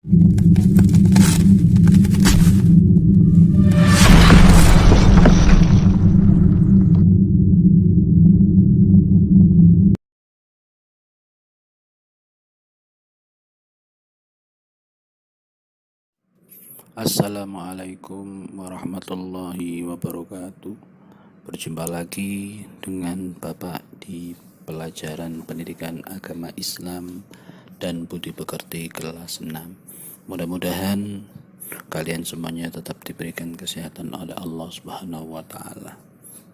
Assalamualaikum warahmatullahi wabarakatuh. Berjumpa lagi dengan Bapak di pelajaran pendidikan agama Islam dan budi pekerti kelas 6. Mudah-mudahan kalian semuanya tetap diberikan kesehatan oleh Allah Subhanahu wa taala.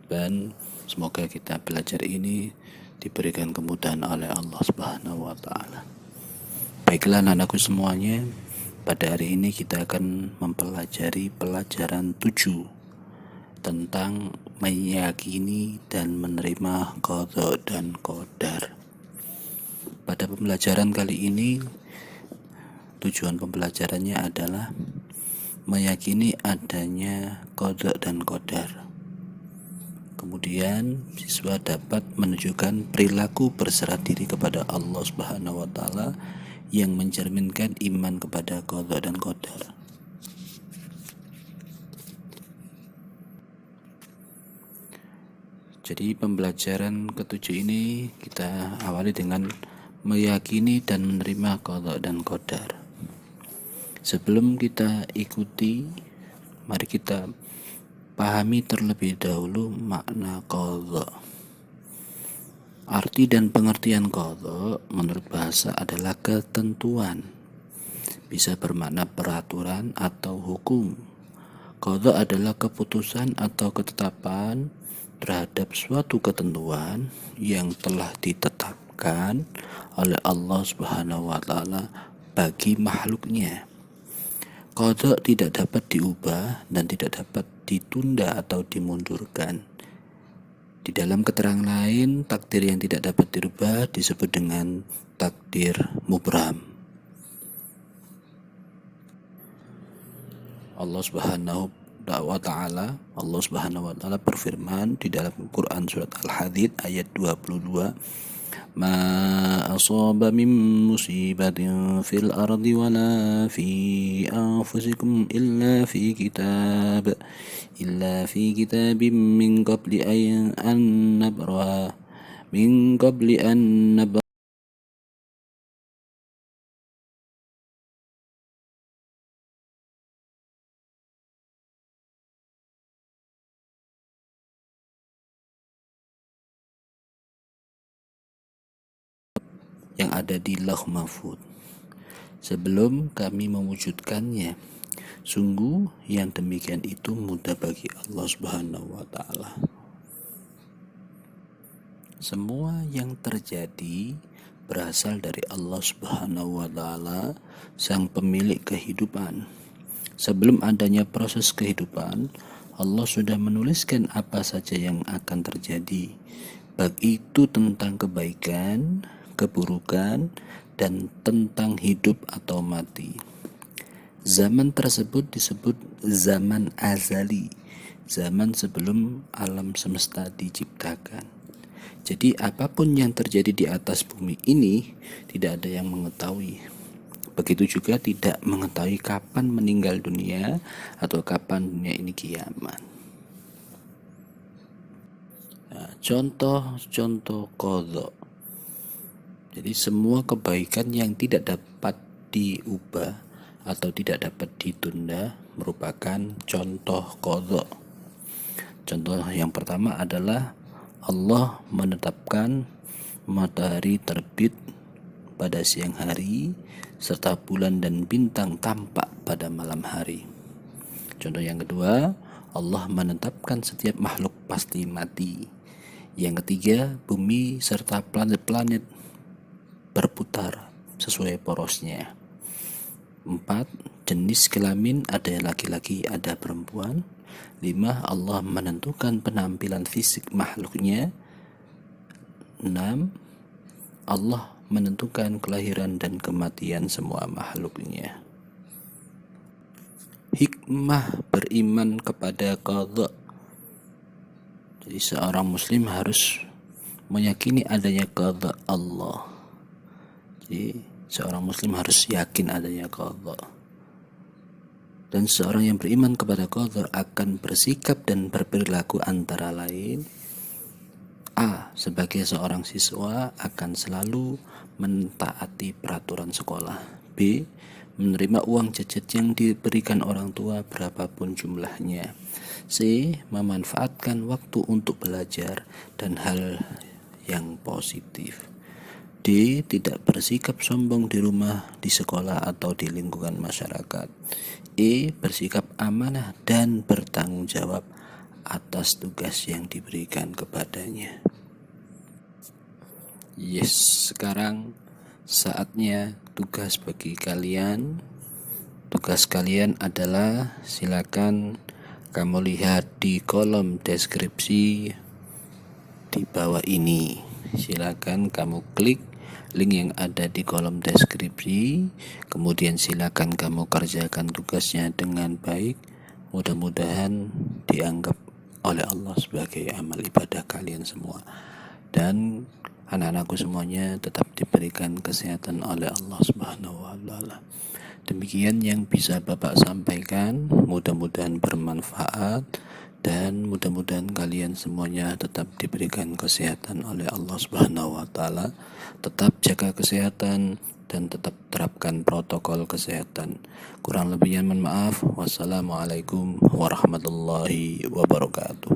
Dan semoga kita belajar ini diberikan kemudahan oleh Allah Subhanahu wa taala. Baiklah anak-anakku semuanya, pada hari ini kita akan mempelajari pelajaran 7 tentang meyakini dan menerima qadha dan qadar. Pada pembelajaran kali ini, tujuan pembelajarannya adalah meyakini adanya qadha dan qadar. Kemudian siswa dapat menunjukkan perilaku berserah diri kepada Allah Subhanahu wa taala yang mencerminkan iman kepada qadha dan qadar. Jadi pembelajaran ketujuh ini kita awali dengan meyakini dan menerima qadha dan qadar. Sebelum kita ikuti, mari kita pahami terlebih dahulu makna qadha. Arti dan pengertian qadha menurut bahasa adalah ketentuan. Bisa bermakna peraturan atau hukum. Qadha adalah keputusan atau ketetapan terhadap suatu ketentuan yang telah ditetapkan oleh Allah Subhanahu wa taala bagi makhluknya. Qadha tidak dapat diubah dan tidak dapat ditunda atau dimundurkan. Di dalam keterangan lain, takdir yang tidak dapat dirubah disebut dengan takdir mubram. Allah Subhanahu wa taala berfirman di dalam Quran surat Al-Hadid ayat 22, "Ma asaba min musibatin fil ardi wala fi anfusikum illa fi kitabim min qabli an nabraha yang ada di Lauh Mahfuz sebelum kami mewujudkannya. Sungguh yang demikian itu mudah bagi Allah Subhanahu wa taala." Semua yang terjadi berasal dari Allah Subhanahu wa taala, sang pemilik kehidupan. Sebelum adanya proses kehidupan, Allah sudah menuliskan apa saja yang akan terjadi, baik itu tentang kebaikan, keburukan, dan tentang hidup atau mati. Zaman tersebut disebut zaman azali, zaman sebelum alam semesta diciptakan. Jadi apapun yang terjadi di atas bumi ini tidak ada yang mengetahui. Begitu juga tidak mengetahui kapan meninggal dunia atau kapan dunia ini kiamat. Nah, contoh qadha. Jadi semua kebaikan yang tidak dapat diubah atau tidak dapat ditunda merupakan contoh qadha. Contoh yang pertama adalah Allah menetapkan matahari terbit pada siang hari serta bulan dan bintang tampak pada malam hari. Contoh yang kedua, Allah menetapkan setiap makhluk pasti mati. Yang ketiga, bumi serta planet-planet berputar sesuai porosnya. 4. Jenis kelamin ada laki-laki, ada perempuan. 5. Allah menentukan penampilan fisik makhluknya. 6. Allah menentukan kelahiran dan kematian semua makhluknya. Hikmah beriman kepada qadha. Jadi seorang muslim harus meyakini adanya qadha Allah. Jadi Seorang muslim harus yakin adanya qadha. Dan seorang yang beriman kepada qadha akan bersikap dan berperilaku antara lain: A. Sebagai seorang siswa akan selalu mentaati peraturan sekolah. B. Menerima uang jajan yang diberikan orang tua berapapun jumlahnya. C. Memanfaatkan waktu untuk belajar dan hal yang positif. D. Tidak bersikap sombong di rumah, di sekolah, atau di lingkungan masyarakat. E. Bersikap amanah dan bertanggung jawab atas tugas yang diberikan kepadanya. Yes, sekarang saatnya tugas bagi kalian. Tugas kalian adalah, silakan kamu lihat di kolom deskripsi di bawah ini. Silakan kamu klik link yang ada di kolom deskripsi, kemudian silakan kamu kerjakan tugasnya dengan baik. Mudah-mudahan dianggap oleh Allah sebagai amal ibadah kalian semua, dan anak-anakku semuanya tetap diberikan kesehatan oleh Allah Subhanahu wa taala. Demikian yang bisa Bapak sampaikan, mudah-mudahan bermanfaat, dan mudah-mudahan kalian semuanya tetap diberikan kesehatan oleh Allah Subhanahu wa taala. Tetap jaga kesehatan dan tetap terapkan protokol kesehatan. Kurang lebihnya mohon maaf. Wassalamualaikum warahmatullahi wabarakatuh.